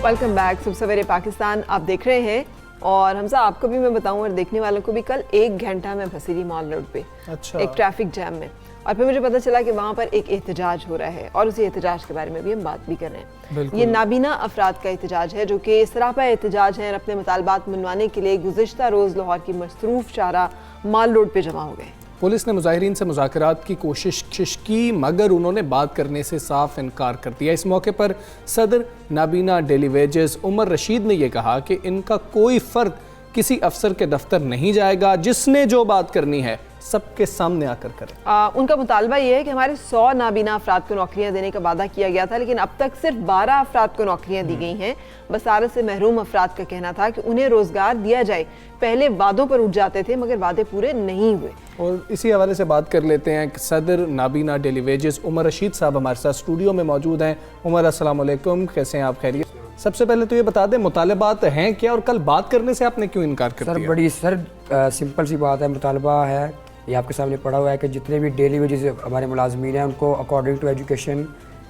Welcome back. सुबह सवेरे पाकिस्तान आप देख रहे हैं और हमजा आपको भी मैं बताऊं और देखने वालों को भी, कल 1 घंटा मैं फंसी थी मॉल रोड पे। अच्छा। एक ट्रैफिक जैम में, और फिर मुझे पता चला कि वहाँ पर एक एहतजाज हो रहा है और उसी एहतजाज के बारे में भी हम बात भी कर रहे हैं। ये नाबीना अफराद का एहतजाज है जो कि सरापा एहतजाज है और अपने मुतालबात मनवाने के लिए गुज़िश्ता रोज़ लाहौर की मसरूफ़ शाहरा मॉल रोड पर जमा हो गए। पुलिस ने मुजाहिरीन से मुज़ाकरात की कोशिश की मगर उन्होंने बात करने से साफ इनकार कर दिया। इस मौके पर सदर नाबीना डेली वेजेस उमर रशीद ने यह कहा कि इनका कोई फ़र्द किसी अफसर के दफ्तर नहीं जाएगा, जिसने जो बात करनी है सबके सामने आकर करें। उनका मुतालबा ये है कि हमारे 100 नाबीना अफराद को नौकरियां देने का वादा किया गया था, लेकिन अब तक सिर्फ 12 अफराद को नौकरियां दी गई हैं। बसारत से महरूम अफराद का कहना था कि उन्हें रोजगार दिया जाए। पहले वादों पर उठ जाते थे मगर वादे पूरे नहीं हुए। और इसी हवाले से बात कर लेते हैं। सदर नाबीना डेली वेजेस उमर रशीद साहब हमारे साथ स्टूडियो में मौजूद हैं। उमर अस्सलाम वालेकुम, कैसे हैं आप? खैरियत? सबसे पहले तो ये बता दें मुतालबात हैं क्या और कल बात करने से आपने क्यों इनकार कर दिया? बड़ी सिंपल सी बात है। मुतालबा है, ये आपके सामने पड़ा हुआ है कि जितने भी डेली वेजेस हमारे मुलाजमीन हैं उनको अकॉर्डिंग टू एजुकेशन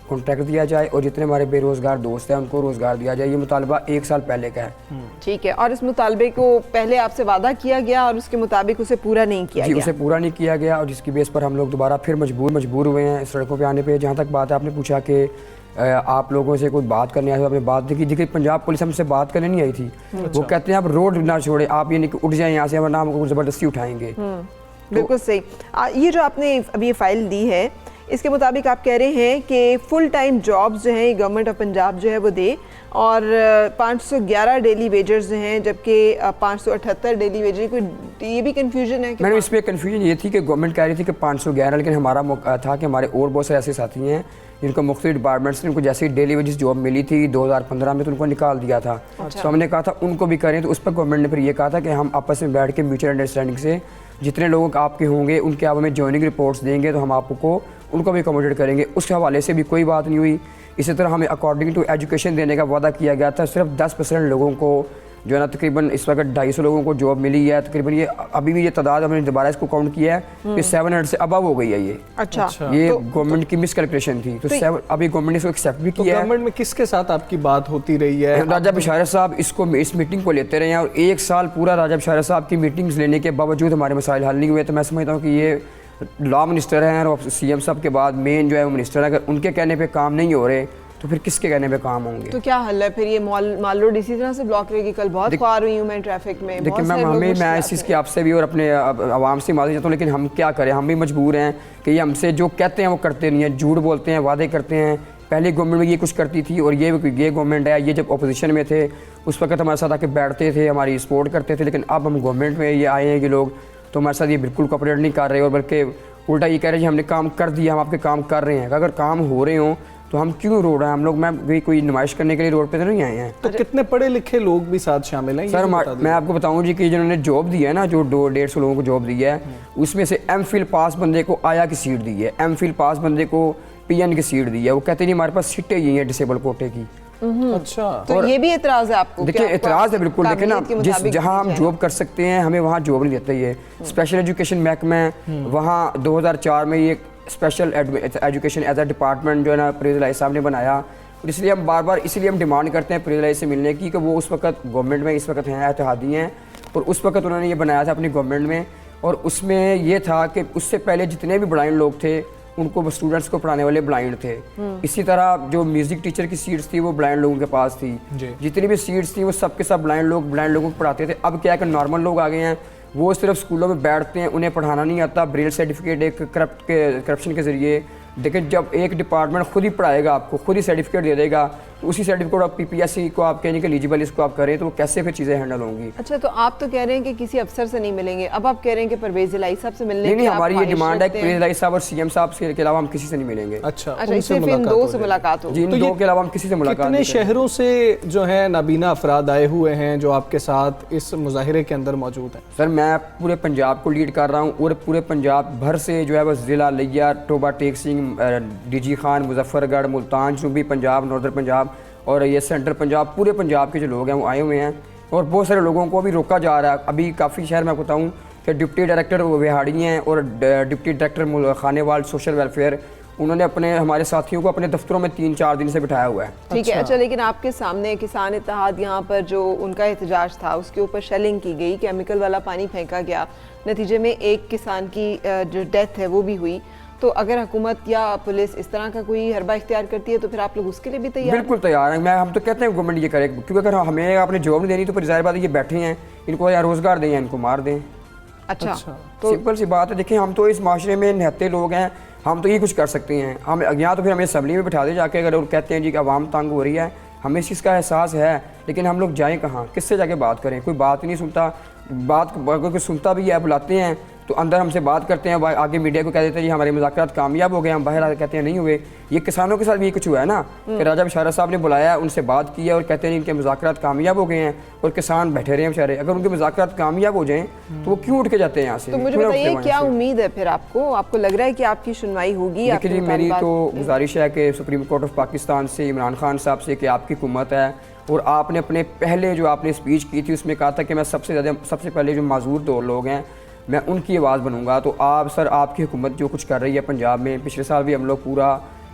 कॉन्ट्रैक्ट दिया जाए और जितने हमारे बेरोज़गार दोस्त हैं उनको रोज़गार दिया जाए। ये मुतालबा 1 साल पहले का है। ठीक है। और इस मुतालबे को पहले आपसे वादा किया गया और उसके मुताबिक उसे पूरा नहीं किया गया? उसे पूरा नहीं किया गया और जिसकी बेस पर हम लोग दोबारा फिर मजबूर हुए हैं सड़कों पर आने पर। जहाँ तक बात है, आपने पूछा कि आप लोगों से कोई बात करने आए हो, आपने बात देखी, देखिए पंजाब पुलिस हमसे बात करने नहीं आई थी। वो कहते हैं आप रोड ना छोड़े, आप ये नहीं कि उठ जाए यहाँ से, वरना हमको ज़बरदस्ती उठाएंगे। बिल्कुल सही। ये जो आपने अभी ये फाइल दी है, इसके मुताबिक आप कह रहे हैं कि फुल टाइम जॉब्स जो हैं गवर्नमेंट ऑफ पंजाब जो है वो दे, और 511 डेली वेजर्स जो हैं जबकि 578 डेली वेजर। कोई ये भी कंफ्यूजन है? मैंने इसमें कंफ्यूजन ये थी कि गवर्नमेंट कह रही थी कि 511, लेकिन हमारा था कि हमारे और बहुत सारे ऐसे साथी हैं जिनको मुख्तलिफ डिपार्टमेंट्स ने उनको जैसे डेली वेजेस जॉब मिली थी 2015 में तो उनको निकाल दिया था। तो हमने कहा था उनको भी करें, तो उस पर गवर्नमेंट ने फिर ये कहा था कि हम आपस में बैठ के म्यूचुअल अंडरस्टैंडिंग से जितने लोग आपके होंगे उनके आप हमें जॉइनिंग रिपोर्ट्स देंगे तो हम आपको उनको भी अकोमोडेट करेंगे। उस हवाले से भी कोई बात नहीं हुई। इसी तरह हमें अकॉर्डिंग टू एजुकेशन देने का वादा किया गया था। सिर्फ 10% लोगों को जो है ना, तकरीबन इस वक्त 250 लोगों को जॉब मिली है। तकरीबन ये अभी भी ये तादाद हमने दोबारा इसको काउंट किया है कि 700 से अबव हो गई है ये। अच्छा। ये गवर्नमेंट की मिसकैलकुलेशन थी, तो अभी गवर्नमेंट ने इसको एक्सेप्ट भी किया है। गवर्नमेंट में किसके साथ आपकी बात होती रही है? राजा बिशारत साहब इस मीटिंग को लेते रहे हैं और 1 साल पूरा राजा बिशारत साहब की मीटिंग्स लेने के बावजूद हमारे मसाइल हल नहीं हुए। तो मैं समझता हूँ कि ये लॉ मिनिस्टर हैं और CM साहब के बाद मेन जो है वो मिनिस्टर है। अगर उनके कहने पे काम नहीं हो रहे तो फिर किसके कहने पे काम होंगे? तो क्या हल है फिर? ये मॉल रोड इसी तरह से ब्लॉक रहेगी? कल बहुत ख्वार हुई हूँ मैं ट्रैफिक में। देखिए मैम, मैं इस चीज़ की आपसे भी और अपने आवाम से माफ़ी चाहता हूँ, लेकिन हम क्या करें, हम भी मजबूर हैं कि ये हमसे जो कहते हैं वो करते नहीं हैं, झूठ बोलते हैं, वादे करते हैं। पहले गवर्नमेंट में ये कुछ करती थी और ये गवर्नमेंट है, ये जब अपोजिशन में थे उस वक्त हमारे साथ आके बैठते थे, हमारी सपोर्ट करते थे। लेकिन अब हम गवर्नमेंट में ये आए हैं कि लोग तो हमारे साथ ये बिल्कुल कोऑपरेट नहीं कर रहे और बल्कि उल्टा ये कह रहे हैं हमने काम कर दिया, हम आपके काम कर रहे हैं। अगर काम हो रहे हों तो हम क्यों रोड रहे हैं? हम लोग मैं कोई नुमाइश करने के लिए रोड पे तो नहीं आए हैं। तो कितने पढ़े लिखे लोग भी साथ शामिल हैं? सर मैं आपको बताऊं जी कि जिन्होंने जॉब दी है ना, जो 200-150 लोगों को जॉब दी है, उसमें से MPhil पास बंदे को आया की सीट दी है, MPhil पास बंदे को PN की सीट दी है। वो कहते नहीं हमारे पास सीटें ही हैं डिसेबल कोटे की। अच्छा। तो ये भी एतराज है आपको? देखिए एतराज है बिल्कुल। देखिए ना, जहाँ हम जॉब कर सकते हैं हमें वहाँ जॉब नहीं देते। ये स्पेशल एजुकेशन महकमा है, वहाँ 2004 में ये special education as a department जो है ना प्रेज़ साहब ने बनाया। और इसलिए हम बार इसलिए हम डिमांड करते हैं प्रेज़ से मिलने की कि वो उस वक्त गवर्नमेंट में इस वक्त हैं, इत्तेहादी हैं, और उस वक्त उन्होंने ये बनाया था अपनी गवर्नमेंट में। और उसमें ये था कि उससे पहले जितने भी ब्लाइंड लोग थे उनको स्टूडेंट्स को पढ़ाने वाले ब्लाइंड थे। इसी तरह जो म्यूज़िक टीचर की सीट्स थी वो ब्लाइंड लोगों के पास थी। जितनी भी सीट्स थी वो सब के सब ब्लाइंड लोगों को पढ़ाते थे। अब क्या है कि नॉर्मल लोग आ गए हैं, वो सिर्फ स्कूलों में बैठते हैं, उन्हें पढ़ाना नहीं आता। ब्रेल सर्टिफिकेट एक करप्शन के ज़रिए, लेकिन जब एक डिपार्टमेंट खुद ही पढ़ाएगा, आपको खुद ही सर्टिफिकेट दे देगा, तो उसी सर्टिफिकेट आप PPSC को आप कहने के एलिजिबल इसको आप करें तो कैसे फिर चीज़ें हैंडल होंगी? अच्छा, तो आप तो कह रहे हैं कि किसी अफसर से नहीं मिलेंगे, अब आप कह रहे हैं कि परवेज़ इलाही साहब से मिलने? नहीं, हमारी ये डिमांड है कि परवेज़ इलाही साहब और CM साहब के अलावा हम किसी से नहीं मिलेंगे। अच्छा, सिर्फ इन 2 से मुलाकात होगी? जी, इन 2 के अलावा हम किसी से मुलाकात नहीं। कितने शहरों से जो है नाबीना अफराद आए हुए हैं जो आपके साथ इस मुजाहिरे के अंदर मौजूद हैं? सर मैं पूरे पंजाब को लीड कर रहा हूँ और पूरे पंजाब भर से जो है वो ज़िला लिया, टोबा टेक सिंह, DG खान, मुजफ्फरगढ़, मुल्तान, सूबी पंजाब, नॉर्दर पंजाब और ये सेंट्रल पंजाब, पूरे पंजाब के जो लोग हैं वो आए हुए हैं। और बहुत सारे लोगों को अभी रोका जा रहा है। अभी काफ़ी शहर मैं बताऊँ कि डिप्टी डायरेक्टर विहाड़ी हैं और deputy director Khanewal social welfare, उन्होंने अपने हमारे साथियों को अपने दफ्तरों में 3-4 दिन से बिठाया हुआ है। ठीक है, अच्छा, लेकिन आपके सामने किसान इत्तेहाद यहाँ पर जो उनका एहतजाज था उसके ऊपर शेलिंग की गई, केमिकल वाला पानी फेंका गया, नतीजे में एक किसान की जो डेथ है वो भी हुई। तो अगर हुकूमत या पुलिस इस तरह का कोई हरबा इख्तियार करती है तो फिर आप लोग उसके लिए भी तैयार? बिल्कुल तैयार हैं। हम तो कहते हैं गवर्नमेंट ये करे, क्योंकि अगर हमें आपने जॉब नहीं देनी तो फिर जाहिर बात है ये बैठे हैं, इनको या रोजगार दें या इनको मार दें। अच्छा, तो सिंपल सी बात है। देखिए, हम तो इस माशरे में निहत्ते लोग हैं, हम तो ये कुछ कर सकते हैं। हम यहाँ तो फिर हमें असम्बली में बिठा दे जाके, अगर वो कहते हैं जी कि आवाम तंग हो रही है, हमें इस चीज़ का एहसास है, लेकिन हम लोग जाएँ कहाँ, किससे जाके बात करें? कोई बात नहीं सुनता, बात अगर कोई सुनता भी है बुलाते हैं तो अंदर हमसे बात करते हैं, आगे मीडिया को कह देते हैं जी हमारे मुज़ाकरात कामयाब हो गए, हम बाहर आके कहते हैं नहीं हुए। ये किसानों के साथ भी ये कुछ हुआ है ना कि राजा बिशारा साहब ने बुलाया, उनसे बात की है और कहते हैं इनके मुज़ाकरात कामयाब हो गए हैं और किसान बैठे रहे हैं बेचारे। अगर उनके मुज़ाकरात कामयाब हो जाएं तो वो क्यों उठ के जाते हैं यहाँ से? तो मुझे बताइए क्या उम्मीद है फिर आपको लग रहा है कि आपकी सुनवाई होगी? देखिए, मेरी तो गुजारिश है कि सुप्रीम कोर्ट ऑफ पाकिस्तान से, इमरान खान साहब से, कि आपकी हुकूमत है और आपने अपने पहले जो आपने स्पीच की थी उसमें कहा था कि मैं सबसे पहले जो माजूर दो लोग हैं मैं उनकी आवाज़ बनूंगा। तो आप सर, आपकी हुकूमत जो कुछ कर रही है पंजाब में, पिछले साल भी हम लोग पूरा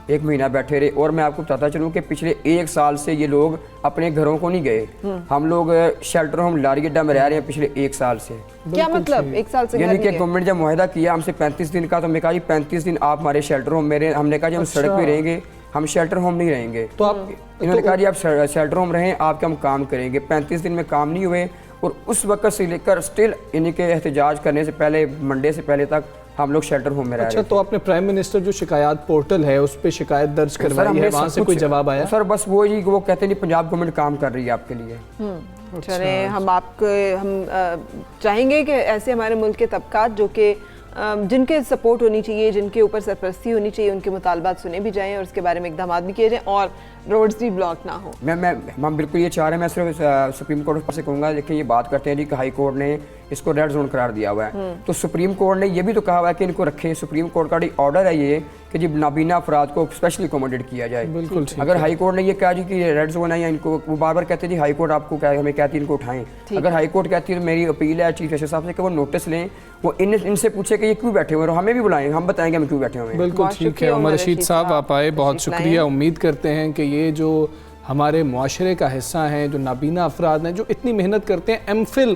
1 महीना बैठे रहे और मैं आपको बताता चलूँ कि पिछले 1 साल से ये लोग अपने घरों को नहीं गए। हम लोग शेल्टर होम लारी अड्डा में रह रहे हैं पिछले 1 साल से। क्या मतलब 1 साल से? यानी कि गवर्नमेंट जब मुआहदा किया हमसे 35 दिन का, तो हमने कहा जी 35 दिन आप हमारे शेल्टर होम में रहें। हमने कहा जी हम सड़क पे रहेंगे, हम शेल्टर होम नहीं रहेंगे। तो आप इन्होंने कहा जी आप शेल्टर होम रहें, आपके हम काम करेंगे। 35 दिन में काम नहीं हुए और उस वक्त से लेकर स्टिल इन्हीं के एहतजाज करने से पहले, मंडे से पहले तक हम लोग शेल्टर होम में रह रहे थे। तो आपने प्राइम मिनिस्टर जो शिकायत पोर्टल है उस पर शिकायत दर्ज करवाई है, वहाँ से कोई जवाब आया? सर बस वो जी, वो कहते नहीं पंजाब गवर्नमेंट काम कर रही है आपके लिए। चले, हम चाहेंगे कि ऐसे हमारे मुल्क के तबकात जो कि जिनके सपोर्ट होनी चाहिए, जिनके ऊपर सरपरस्ती होनी चाहिए, उनके मुतालबात सुने भी जाएं और उसके बारे में इक़दाम भी किए जाएं और रोड्स भी ब्लॉक ना हो। हम बिल्कुल ये चाह रहे हैं। मैं सिर्फ सुप्रीम कोर्ट से कहूँगा, देखिए ये बात करते हैं जी कि हाई कोर्ट ने इसको रेड जोन करार दिया हुआ है, तो सुप्रीम कोर्ट ने ये भी तो कहा हुआ है कि इनको रखें। सुप्रीम कोर्ट का ऑर्डर है ये कि जी नाबीना अफराद को स्पेशली अकोमोडेट किया जाए। बिल्कुल। अगर हाई कोर्ट ने ये कहा जी कि रेड जोन है या इनको, वो बार बार कहते हैं जी हाई कोर्ट आपको क्या हमें कहती है इनको उठाएं। अगर हाई कोर्ट कहती है तो मेरी अपील है चीफ जस्टिस साहब से कि वो नोटिस लें, वो इनसे पूछे कि ये क्यों बैठे हुए हैं, हमें भी बुलाएं, हम बताएंगे हम क्यों बैठे हुए हैं। बिल्कुल ठीक है। उमर रशीद साहब आप आए, बहुत शुक्रिया। उम्मीद करते हैं कि ये जो हमारे मुआशरे का हिस्सा हैं, जो नाबीना अफराद हैं, जो इतनी मेहनत करते हैं, एमफिल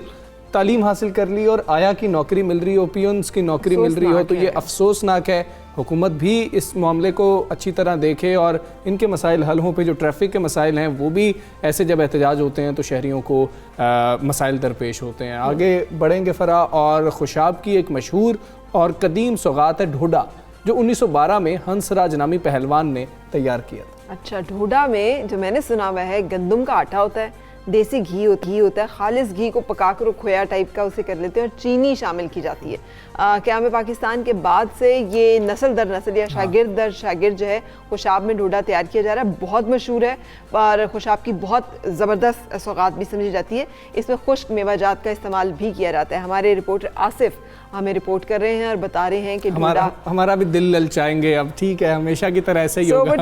तालीम हासिल कर ली और आया की नौकरी मिल रही हो, पियंस की नौकरी मिल रही हो, तो ये अफसोसनाक है। हुकूमत भी इस मामले को अच्छी तरह देखे और इनके मसाइल हल हों पे। जो ट्रैफिक के मसाइल हैं वो भी ऐसे जब एहतजाज होते हैं तो शहरियों को मसाइल दरपेश होते हैं। आगे बढ़ेंगे फ़रा, और खुशाब की एक मशहूर और कदीम सौगात है ढोडा, जो 1912 में हंसराज नामी पहलवान ने तैयार किया था। अच्छा, ढोडा में जो मैंने सुना हुआ है गंदम का आटा होता है, देसी घी होता है, खालिस घी को पकाकर खोया टाइप का उसे कर लेते हैं और चीनी शामिल की जाती है। क्या में पाकिस्तान के बाद से ये नस्ल दर नस्ल या शागिर्द दर शागिर्द जो है खुशाब में ढोडा तैयार किया जा रहा है, बहुत मशहूर है और खुशाब की बहुत ज़बरदस्त सौगात भी समझी जाती है। इसमें खुश्क मेवाजात का इस्तेमाल भी किया जाता है। हमारे रिपोर्टर आसिफ हमें रिपोर्ट कर रहे हैं और बता रहे हैं कि हमारा भी दिल ललचाएंगे अब। ठीक है, हमेशा की तरह ऐसे ही होगा।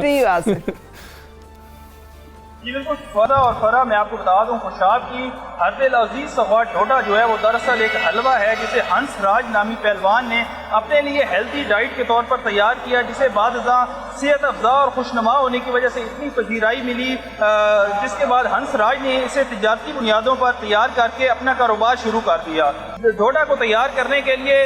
जी बिल्कुल, फरा मैं आपको बता दूं, खुशाब की हद अजीज सौगात ढोडा जो है वो दरअसल एक हलवा है जिसे हंसराज नामी पहलवान ने अपने लिए हेल्थी डाइट के तौर पर तैयार किया, जिसे बादज़ा सेहत अफजा और खुशनुमा होने की वजह से इतनी पजीराई मिली, जिसके बाद हंसराज ने इसे तिजारती बुनियादों पर तैयार करके अपना कारोबार शुरू कर दिया। ढोडा को तैयार करने के लिए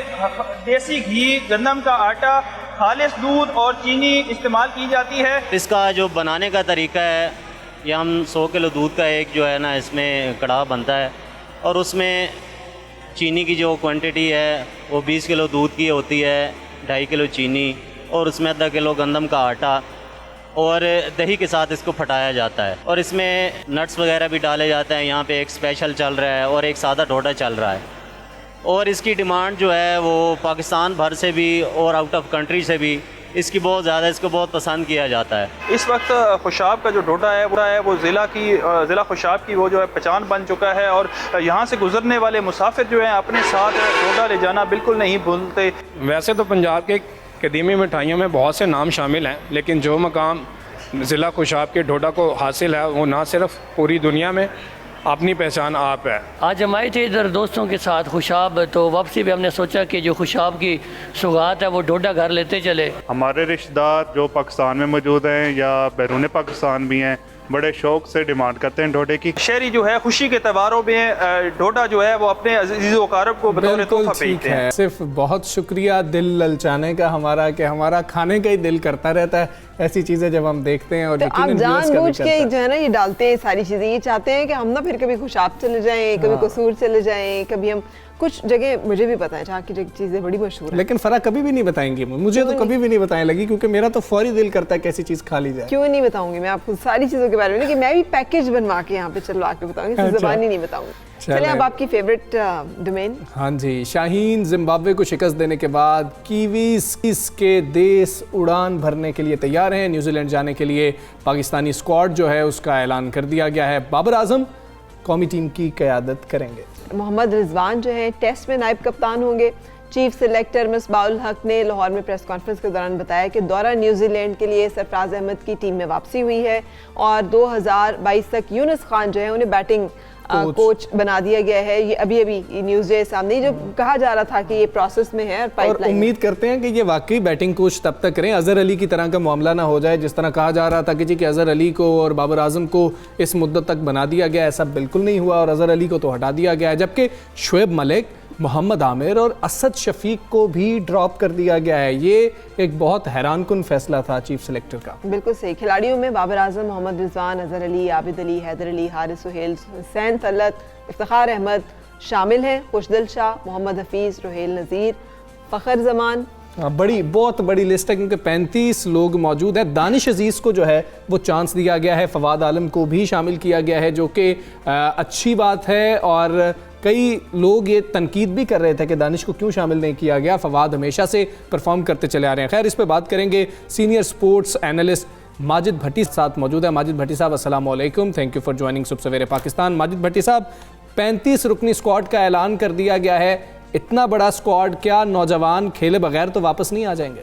देसी घी, गंदम का आटा, खालिस दूध और चीनी इस्तेमाल की जाती है। इसका जो बनाने का तरीका है, ये हम 100 किलो दूध का एक जो है ना इसमें कड़ाह बनता है और उसमें चीनी की जो क्वांटिटी है वो 20 किलो दूध की होती है, 2.5 किलो चीनी और उसमें आधा किलो गंदम का आटा और दही के साथ इसको फटाया जाता है और इसमें नट्स वगैरह भी डाले जाते हैं। यहाँ पे एक स्पेशल चल रहा है और एक सादा ढोडा चल रहा है और इसकी डिमांड जो है वो पाकिस्तान भर से भी और आउट ऑफ कंट्री से भी इसकी बहुत ज़्यादा, इसको बहुत पसंद किया जाता है। इस वक्त खुशाब का जो ढोडा है वो ज़िला खुशाब की वो जो है पहचान बन चुका है और यहाँ से गुजरने वाले मुसाफिर जो हैं अपने साथ ढोडा ले जाना बिल्कुल नहीं भूलते। वैसे तो पंजाब के कदीमी मिठाइयों में बहुत से नाम शामिल हैं, लेकिन जो मकाम ज़िला खुशाब के ढोडा को हासिल है वो ना सिर्फ पूरी दुनिया में अपनी पहचान आप है। आज हम आए थे इधर दोस्तों के साथ खुशाब, तो वापसी भी हमने सोचा कि जो खुशाब की सौगात है वो डोडा घर लेते चले। हमारे रिश्तेदार जो पाकिस्तान में मौजूद हैं या बैरून पाकिस्तान भी हैं, बड़े शौक से डिमांड करते हैं डोडे की। शहरी जो है खुशी के त्योहारों में डोडा जो है वो अपने अजीज़ वकारब को बतौर तोहफा भेजते हैं। सिर्फ बहुत शुक्रिया दिल ललचाने का हमारा, कि हमारा खाने का ही दिल करता रहता है ऐसी चीजें जब हम देखते हैं। और तो आप जानबूझ के जो है ना ये डालते हैं सारी चीजें, ये चाहते हैं कि हम ना फिर कभी खुशाब चले जाएं, कभी कसूर चले जाएं, कभी हम कुछ जगह, मुझे भी पता है जहाँ की चीजें बड़ी मशहूर है, लेकिन फरा कभी भी नहीं बताएंगी, मुझे तो कभी भी नहीं बताने लगी, क्योंकि मेरा तो फौरी दिल करता है कैसी चीज खा ली जाए। क्यों नहीं बताऊंगी मैं आपको सारी चीजों के बारे में, कि मैं भी पैकेज बनवा के यहाँ पे चलवा के बताऊंगी, सिर्फ ज़बानी नहीं बताऊंगी। चलिए अब आपकी फेवरेट डोमेन। हाँ जी, शाहीन जिम्बाब्वे को शिकस्त देने के बाद कीवीज के देश उड़ान भरने के लिए तैयार हैं। न्यूजीलैंड जाने के लिए पाकिस्तानी स्क्वाड जो है उसका ऐलान कर दिया गया है। बाबर आजम कौमी टीम की क़यादत करेंगे। मोहम्मद रिजवान जो है टेस्ट में नायब कप्तान होंगे। चीफ सिलेक्टर मिसबाउल हक ने लाहौर में प्रेस कॉन्फ्रेंस के दौरान बताया कि दौरा न्यूजीलैंड के लिए सरफराज अहमद की टीम में वापसी हुई है और 2022 तक यूनुस खान जो है उन्हें बैटिंग कोच बना दिया गया है। ये अभी न्यूज़ है सामने, जो कहा जा रहा था कि ये प्रोसेस में है और उम्मीद करते हैं कि ये वाकई बैटिंग कोच तब तक करें, अजहर अली की तरह का मामला ना हो जाए। जिस तरह कहा जा रहा था कि जी कि अजहर अली को और बाबर आजम को इस मुद्दत तक बना दिया गया, ऐसा बिल्कुल नहीं हुआ और अजहर अली को तो हटा दिया गया है, जबकि शुएब मलिक, मोहम्मद आमिर और असद शफीक को भी ड्रॉप कर दिया गया है। ये एक बहुत हैरानकुन फैसला था चीफ सिलेक्टर का। बिल्कुल सही। खिलाड़ियों में बाबर आजम, मोहम्मद रिजवान, अजहर अली, आबिद अली, हैदर अली, हारिस सुहेल, हुसैन तलत, इफ्तिखार अहमद शामिल हैं। खुशदिल शाह, मोहम्मद हफीज़, रोहेल नज़ीर, फ़खर जमान। बहुत बड़ी लिस्ट है क्योंकि 35 लोग मौजूद हैं। दानिश अजीज़ को जो है वो चांस दिया गया है, फवाद आलम को भी शामिल किया गया है, जो कि अच्छी बात है। और कई लोग ये तनकीद भी कर रहे थे कि दानिश को क्यों शामिल नहीं किया गया। फवाद हमेशा से परफॉर्म करते चले आ रहे हैं। खैर, इस पर बात करेंगे। सीनियर स्पोर्ट्स एनालिस्ट माजिद भट्टी साथ मौजूद है। माजिद भट्टी साहब, अस्सलाम वालेकुम, थैंक यू फॉर ज्वाइनिंग सुबह सवेरे पाकिस्तान। माजिद भट्टी साहब, 35 रुकनी स्क्वाड का ऐलान कर दिया गया है। इतना बड़ा स्क्वाड, क्या नौजवान खेले बगैर तो वापस नहीं आ जाएंगे?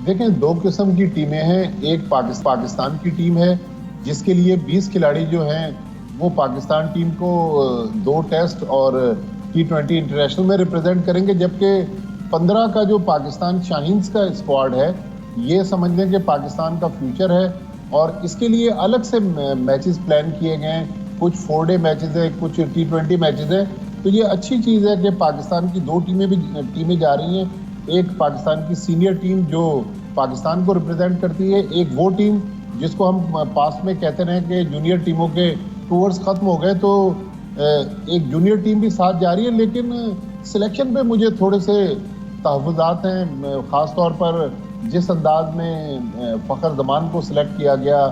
देखें, दो किस्म की टीमें हैं। एक पाकिस्तान की टीम है जिसके लिए 20 खिलाड़ी जो हैं वो पाकिस्तान टीम को 2 टेस्ट और T20 इंटरनेशनल में रिप्रेजेंट करेंगे, जबकि 15 का जो पाकिस्तान शाहीन्स का स्क्वाड है ये समझ लें कि पाकिस्तान का फ्यूचर है और इसके लिए अलग से मैचेस प्लान किए गए हैं। कुछ 4 डे मैचेस हैं, कुछ T20 मैचेस हैं। तो ये अच्छी चीज़ है कि पाकिस्तान की 2 टीमें जा रही हैं। एक पाकिस्तान की सीनियर टीम जो पाकिस्तान को रिप्रेजेंट करती है, एक वो टीम जिसको हम पास में कहते रहे कि जूनियर टीमों के टूर्स ख़त्म हो गए, तो एक जूनियर टीम भी साथ जा रही है। लेकिन सिलेक्शन पे मुझे थोड़े से तहफ़्फ़ुज़ात हैं, ख़ास तौर पर जिस अंदाज में फ़खर ज़मान को सिलेक्ट किया गया,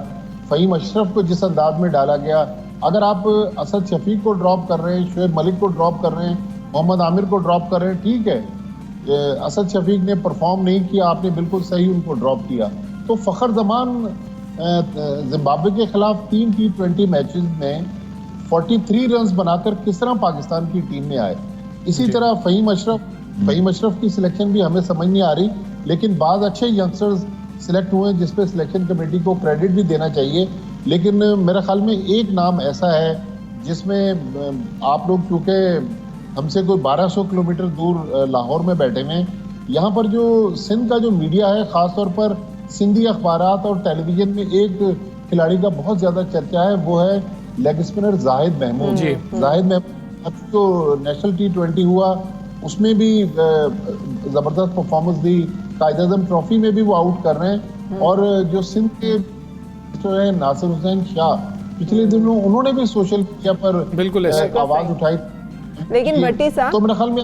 फ़हीम अशरफ को जिस अंदाज में डाला गया। अगर आप असद शफीक को ड्रॉप कर रहे हैं, शुएब मलिक को ड्रॉप कर रहे हैं, मोहम्मद आमिर को ड्रॉप कर रहे हैं, ठीक है, असद शफीक ने परफॉर्म नहीं किया, आपने बिल्कुल सही उनको ड्रॉप किया। तो फ़खर ज़मान जिम्बाब्वे के खिलाफ 3 T20 मैचेस में 43 रन्स बनाकर किस तरह पाकिस्तान की टीम में आए। इसी तरह फ़हीम अशरफ की सिलेक्शन भी हमें समझ नहीं आ रही, लेकिन बाद अच्छे यंगस्टर्स सिलेक्ट हुए जिस पे सिलेक्शन कमेटी को क्रेडिट भी देना चाहिए। लेकिन मेरे ख्याल में एक नाम ऐसा है जिसमें आप लोग, चूँकि हमसे कोई 1200 किलोमीटर दूर लाहौर में बैठे हुए हैं, यहाँ पर जो सिंध का जो मीडिया है, ख़ास तौर पर सिंधी अखबारात और टेलीविज़न में एक खिलाड़ी का बहुत ज़्यादा चर्चा है, वो है लेग स्पिनर जाहिद महमूद। जाहिद महमूद तो नेशनल T20 हुआ, उसमें भी ज़बरदस्त परफॉर्मेंस दी, कायद-ए-आज़म ट्रॉफी में भी वो आउट कर रहे हैं। और जो सिंध के जो है नासिर हुसैन शाह, पिछले दिनों उन्होंने भी सोशल मीडिया पर बिल्कुल आवाज़ उठाई। लेकिन भट्टी साहब, तो मेरे ख्याल में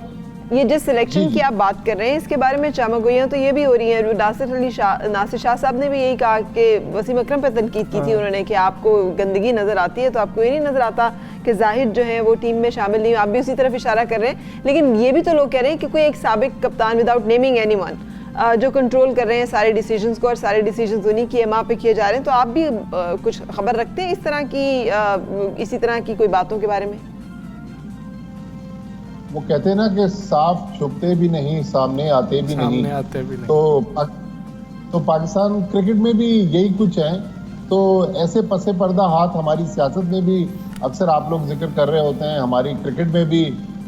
ये जिस सिलेक्शन की आप बात कर रहे हैं इसके बारे में चमगोइयाँ तो ये भी हो रही हैं। नासिर शाह साहब ने भी यही कहा कि वसीम अकरम पर तनकीद की थी उन्होंने कि आपको गंदगी नज़र आती है, तो आपको ये नहीं नज़र आता कि जाहिद जो है वो टीम में शामिल नहीं। आप भी उसी तरफ इशारा कर रहे हैं, लेकिन ये भी तो लोग कह रहे हैं कि कोई एक साबिक कप्तान, विदाउट नेमिंग एनीवन, जो कंट्रोल कर रहे हैं सारे डिसीजंस को और सारे डिसीजंस उन्हीं की एमा पे किए जा रहे हैं। तो आप भी कुछ खबर रखते हैं इस तरह की, इसी तरह की कोई बातों के बारे में? वो कहते हैं ना कि साफ छुपते भी नहीं, सामने आते भी नहीं। तो पाकिस्तान क्रिकेट में भी यही कुछ है। तो ऐसे पसे पर्दा हाथ हमारी सियासत में भी अक्सर आप लोग जिक्र कर रहे होते हैं, हमारी क्रिकेट में भी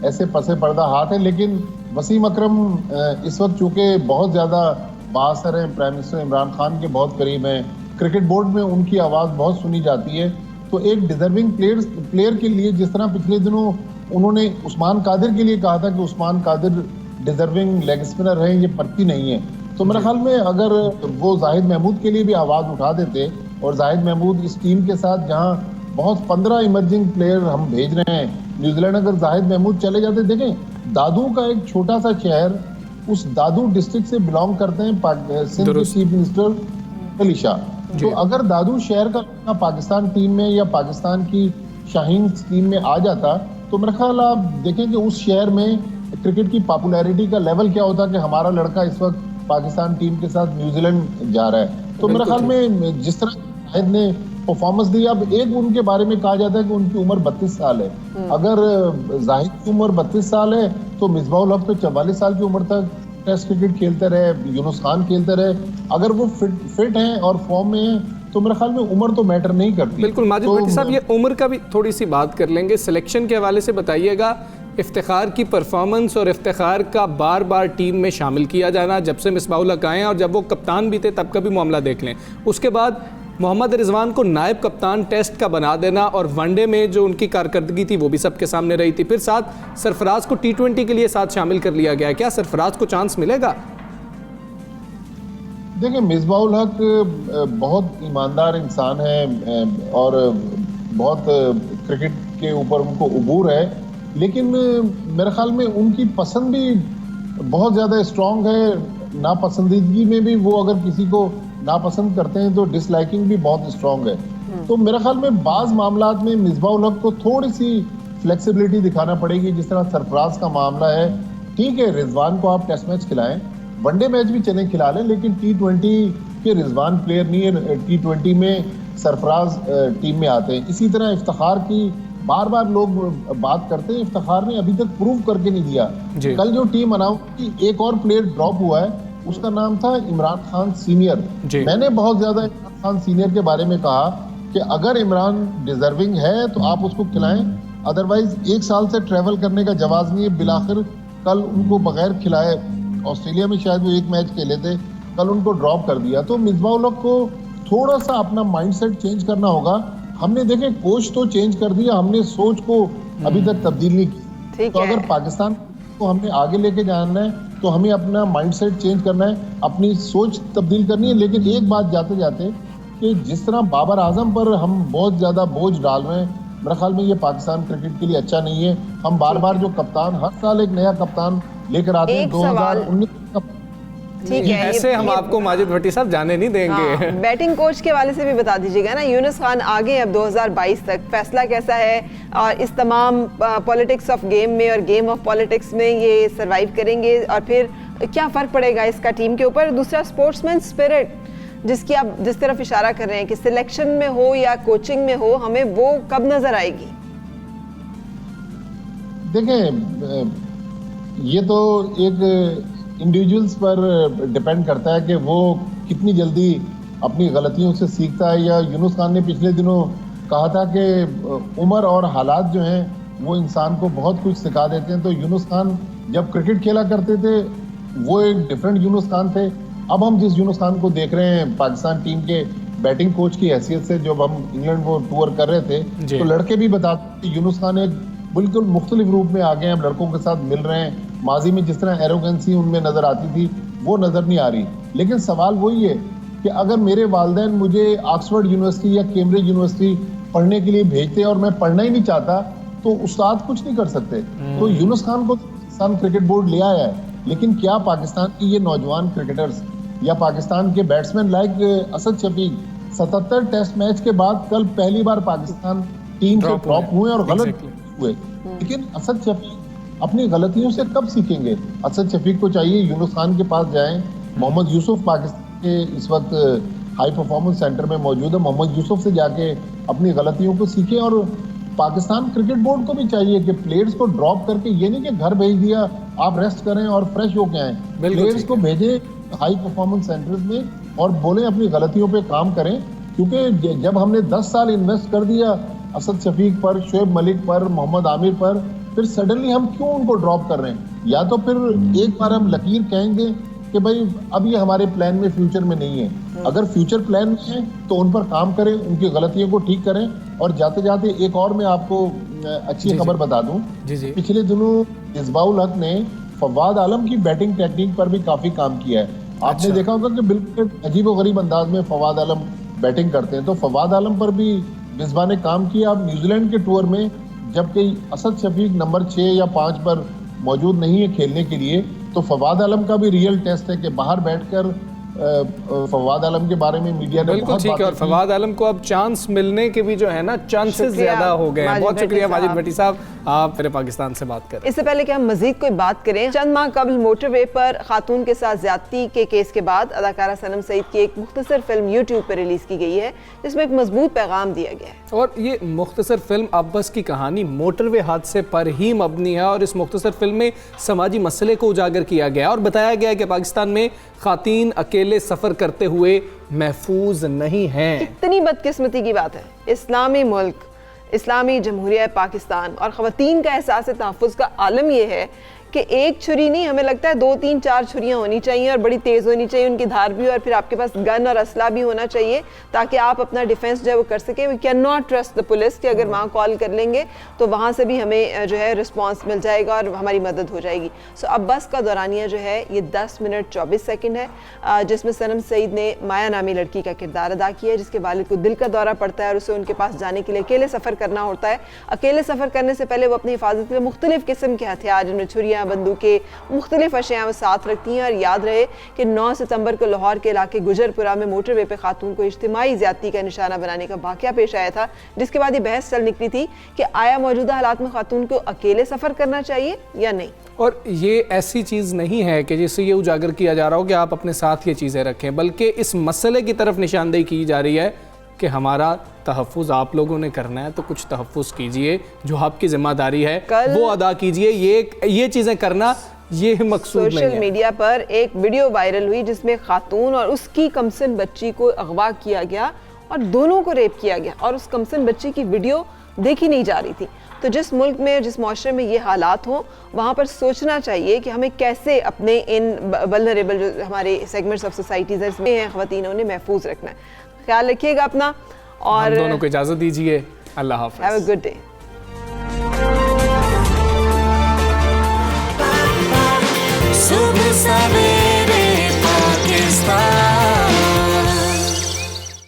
ऐसे पसे पर्दा हाथ है, लेकिन वसीम अकरम इस वक्त चूँकि बहुत ज़्यादा बाअसर हैं, प्राइम मिनिस्टर इमरान खान के बहुत करीब हैं, क्रिकेट बोर्ड में उनकी आवाज़ बहुत सुनी जाती है, तो एक डिजर्विंग प्लेयर के लिए जिस तरह पिछले दिनों उन्होंने उस्मान कादिर के लिए कहा था कि Usman Qadir deserving leg spinner है, ये पक्की नहीं है, तो मेरे ख्याल में अगर वो जाहिद महमूद के लिए भी आवाज़ उठा देते और जाहिद महमूद इस टीम के साथ जहां बहुत 15 इमर्जिंग प्लेयर हम भेज रहे हैं, न्यूजीलैंड अगर जाहिद महमूद चले जाते, देखें दादू का एक छोटा सा शहर, उस दादू डिस्ट्रिक्ट से बिलोंग करते हैं सिंध के चीफ मिनिस्टर अली शाह, तो अगर दादू शहर का पाकिस्तान टीम में या पाकिस्तान की शाहीन टीम में आ जाता, तो मेरा ख्याल आप देखें कि उस शहर में क्रिकेट की पॉपुलैरिटी का लेवल क्या होता कि हमारा लड़का इस वक्त पाकिस्तान टीम के साथ न्यूजीलैंड जा रहा है। तो मेरे ख्याल में जिस तरह जाहिद ने परफॉर्मेंस दी, अब एक उनके बारे में कहा जाता है कि उनकी उम्र 32 साल है, अगर जाहिद की उम्र 32 साल है तो मिसबाहुल हक तो 44 साल की उम्र तक टेस्ट क्रिकेट खेलते रहे, यूनुस खान खेलते रहे, अगर वो फिट हैं और फॉर्म में हैं तो मेरे ख्याल में उम्र तो मैटर नहीं करती। बिल्कुल माजिद भट्टी साहब, ये उम्र का भी थोड़ी सी बात कर लेंगे। सिलेक्शन के हवाले से बताइएगा, इफ्तिखार की परफॉर्मेंस और इफ्तिखार का बार बार टीम में शामिल किया जाना, जब से मिसबाहुल हक आए हैं और जब वो कप्तान भी थे तब का भी मामला देख लें, उसके बाद मोहम्मद रिजवान को नायब कप्तान टेस्ट का बना देना और वनडे में जो उनकी कारकर्दगी थी वो भी सबके सामने रही थी, फिर साथ सरफराज को T20 के लिए साथ शामिल कर लिया गया, क्या सरफराज को चांस मिलेगा? देखिए, मिसबाहुल हक बहुत ईमानदार इंसान है और बहुत क्रिकेट के ऊपर उनको उबूर है, लेकिन मेरे ख्याल में उनकी पसंद भी बहुत ज़्यादा स्ट्रॉन्ग है, नापसंदीदगी में भी वो अगर किसी को नापसंद करते हैं तो डिसलाइकिंग भी बहुत स्ट्रॉन्ग है। तो मेरे ख्याल में बाज़ मामलात में मिसबाहुल हक को थोड़ी सी फ्लेक्सिबिलिटी दिखाना पड़ेगी, जिस तरह सरफराज का मामला है। ठीक है, रिजवान को आप टेस्ट मैच खिलाएं, वनडे मैच भी चले खिला लें, लेकिन T20 के रिजवान प्लेयर नहीं है, T20 में सरफराज टीम में आते हैं। इसी तरह इफ्तिखार की बार बार लोग बात करते हैं, इफ्तिखार ने अभी तक प्रूव करके नहीं दिया। कल जो टीम अनाउंस की, एक और प्लेयर ड्रॉप हुआ है, उसका नाम था इमरान खान सीनियर। मैंने बहुत ज्यादा इमरान खान सीनियर के बारे में कहा कि अगर इमरान डिजर्विंग है तो आप उसको खिलाएं, अदरवाइज 1 साल से ट्रैवल करने का जवाब नहीं है। बिलाखिर कल उनको बगैर खिलाए, ऑस्ट्रेलिया में शायद वो 1 मैच खेले थे, कल उनको ड्रॉप कर दिया। तो मिसबाहुल हक को थोड़ा सा अपना माइंडसेट चेंज करना होगा। हमने देखे कोच तो चेंज कर दिया, हमने सोच को अभी तक तब्दील नहीं की। तो अगर पाकिस्तान को हमने आगे लेके जाना है तो हमें अपना माइंडसेट चेंज करना है, अपनी सोच तब्दील करनी है। लेकिन एक बात जाते जाते कि जिस तरह बाबर आजम पर हम बहुत ज़्यादा बोझ डाल रहे हैं, मेरे ख्याल में ये पाकिस्तान क्रिकेट के लिए अच्छा नहीं है। हम बार बार जो कप्तान, हर साल एक नया कप्तान लेकर आते हैं, 2019 ठीक है, ऐसे हम आपको माजिद भट्टी साहब जाने नहीं देंगे। बैटिंग कोच के वाले से भी बता दीजिएगा ना, यूनुस खान आगे अब 2022 तक फैसला कैसा है और इस तमाम पॉलिटिक्स ऑफ गेम में और गेम ऑफ पॉलिटिक्स में ये सरवाइव करेंगे और फिर क्या फ़र्क पड़ेगा इसका टीम के ऊपर। दूसरा, स्पोर्ट्समैन स्पिरिट जिसकी आप जिस तरफ इशारा कर रहे हैं कि सिलेक्शन में हो या कोचिंग में हो, हमें वो कब नजर आएगी? देखें, ये तो एक इंडिविजुअल्स पर डिपेंड करता है कि वो कितनी जल्दी अपनी गलतियों से सीखता है। या यूनुस खान ने पिछले दिनों कहा था कि उम्र और हालात जो हैं वो इंसान को बहुत कुछ सिखा देते हैं। तो यूनुस खान जब क्रिकेट खेला करते थे वो एक डिफरेंट यूनुस खान थे। अब हम जिस यूनुस खान को देख रहे हैं पाकिस्तान टीम के बैटिंग कोच की हैसियत से, जब हम इंग्लैंड वो टूर कर रहे थे तो लड़के भी बताते कि यूनुस खान एक बिल्कुल मुख्तलिफ रूप में आ गए हैं, लड़कों के साथ मिल रहे हैं। माजी में जिस तरह एरोगेंसी उनमें नज़र आती थी वो नज़र नहीं आ रही। लेकिन सवाल वही है कि अगर मेरे वालिदैन मुझे ऑक्सफोर्ड यूनिवर्सिटी या कैम्ब्रिज यूनिवर्सिटी पढ़ने के लिए भेजते और मैं पढ़ना ही नहीं चाहता तो उस्ताद कुछ नहीं कर सकते। तो यूनुस खान को पाकिस्तान क्रिकेट बोर्ड ले आया है, लेकिन क्या पाकिस्तान की ये नौजवान क्रिकेटर्स या पाकिस्तान के batsman like Asad Shafiq 77 test match के बाद कल पहली बार पाकिस्तान टीम से ड्रॉप हुए और गलत हुए। लेकिन असद शफीक अपनी गलतियों से कब सीखेंगे? असद शफीक को चाहिए यूनुस खान के पास जाएं। मोहम्मद यूसुफ पाकिस्तान के इस वक्त हाई परफॉर्मेंस सेंटर में मौजूद है, मोहम्मद यूसुफ से जाके अपनी गलतियों को सीखें। और पाकिस्तान क्रिकेट बोर्ड को भी चाहिए कि प्लेयर्स को ड्रॉप करके, ये नहीं कि घर भेज दिया आप रेस्ट करें और फ्रेश होके आएं, प्लेयर्स को भेजें हाई परफॉर्मेंस सेंटर्स में और बोले अपनी गलतियों पे काम करें। क्योंकि जब हमने 10 साल इन्वेस्ट कर दिया असद शफीक पर, शोएब मलिक पर, मोहम्मद आमिर पर, फिर सडनली हम क्यों उनको ड्रॉप कर रहे हैं? या तो फिर एक बार हम लकीर कहेंगे कि भाई अब ये हमारे प्लान में, फ्यूचर में नहीं है। अगर फ्यूचर प्लान में है तो उन पर काम करें, उनकी गलतियों को ठीक करें। और जाते जाते एक और मैं आपको अच्छी खबर बता दूं, पिछले दिनों मिसबाहुल हक ने फवाद आलम की बैटिंग टेक्निक पर भी काफी काम किया है। आपने देखा होगा कि बिल्कुल अजीब व गरीब अंदाज में फवाद आलम बैटिंग करते हैं, तो फवाद आलम पर भी मिसबा ने काम किया। अब न्यूजीलैंड के टूर में जबकि असद शफीक नंबर 6 या 5 पर मौजूद नहीं है खेलने के लिए, तो फवाद आलम का भी रियल टेस्ट है कि बाहर बैठकर फवाद आलम के बारे में मीडिया ने बिल्कुल ठीक है। और फवाद आलम को अब चांस मिलने के भी जो है ना चांसेस ज्यादा हो गए हैं। बहुत शुक्रिया माजिद भट्टी साहब, आप फिर पाकिस्तान से बात करें। इससे पहले कि हम मजीद कोई बात करें, चंद माह कबल मोटरवे पर खातून के साथ ज्यादती के केस के बाद अदाकारा सनम सईद की एक मुख्तसर फिल्म यूट्यूब पर रिलीज की गई है, जिसमें एक मजबूत पैगाम दिया गया है। और ये मुख्तसर फिल्म अब्बस की कहानी मोटरवे हादसे पर ही मबनी है और इस मुख्तसर फिल्म में समाजी मसले को उजागर किया गया और बताया गया है कि पाकिस्तान में खातीन अकेले सफर करते हुए महफूज नहीं हैं। कितनी बदकिस्मती की बात है। इस्लामी मुल्क, इस्लामी जमहूरिया पाकिस्तान और ख़वातीन का एहसास तहफ़्फ़ुज़ का आलम यह है कि एक छुरी नहीं, हमें लगता है 2, 3, 4 छुरियाँ होनी चाहिए और बड़ी तेज़ होनी चाहिए उनकी धार भी, और फिर आपके पास गन और असला भी होना चाहिए ताकि आप अपना डिफेंस जो है वो कर सकें। We cannot trust the police कि अगर वहाँ कॉल कर लेंगे तो वहाँ से भी हमें जो है रिस्पॉन्स मिल जाएगा और हमारी मदद हो जाएगी। सो अब्बस का दौरानिया जो है ये 10 मिनट 24 सेकंड है, जिसमें सनम सईद ने माया नामी लड़की का किरदार अदा किया है, जिसके वालिद को दिल का दौरा पड़ता है और उसे उनके पास जाने के लिए अकेले सफ़र करना होता है। अकेले सफ़र करने से पहले वो अपनी हिफाजत के लिए मुख्तलिफ किस्म के हथियार, जिनमें छुरियाँ, बंदूकें, मुख्तलिफ अशियाँ वो साथ रखती हैं। और याद रहे कि 9 सितंबर को लाहौर के इलाके गुजरपुरा में मोटरवे पे खातून को इज्तिमाई ज़्यादती का निशाना बनाने का वाक़या पेश आया था, जिसके बाद ये बहस चल निकली थी कि आया मौजूदा हालात में खातून को अकेले सफ़र करना चाहिए या नहीं। और ये ऐसी चीज़ नहीं है कि जिससे ये उजागर किया जा रहा हो कि आप अपने साथ ये चीज़ें रखें, बल्कि इस मसले की तरफ निशानदेही की जा रही है कि हमारा तहफ़्फ़ुज़ आप लोगों ने करना है तो कुछ तहफ़्फ़ुज़ कीजिए, जो आपकी जिम्मेदारी है वो अदा कीजिए। ये चीज़ें करना ये मकसूद नहीं है। सोशल मीडिया पर एक वीडियो वायरल हुई जिसमें खातून और उसकी कमसिन बच्ची को अगवा किया गया और दोनों को रेप किया गया और उस कमसिन बच्ची की वीडियो देखी नहीं जा रही थी। तो जिस मुल्क में, जिस माशरे में ये हालात हों, वहाँ पर सोचना चाहिए कि हमें कैसे अपने इन वल्नरेबल जो हमारे सेगमेंट्स ऑफ सोसाइटीज़ हैं इसमें हैं ख़वातीन, उन्हें महफूज रखना है। ख्याल रखिएगा अपना और हम दोनों को इजाज़त दीजिए। अल्लाह हाफ़िज़। Have a good day. सुबह सवेरे पाकिस्तान।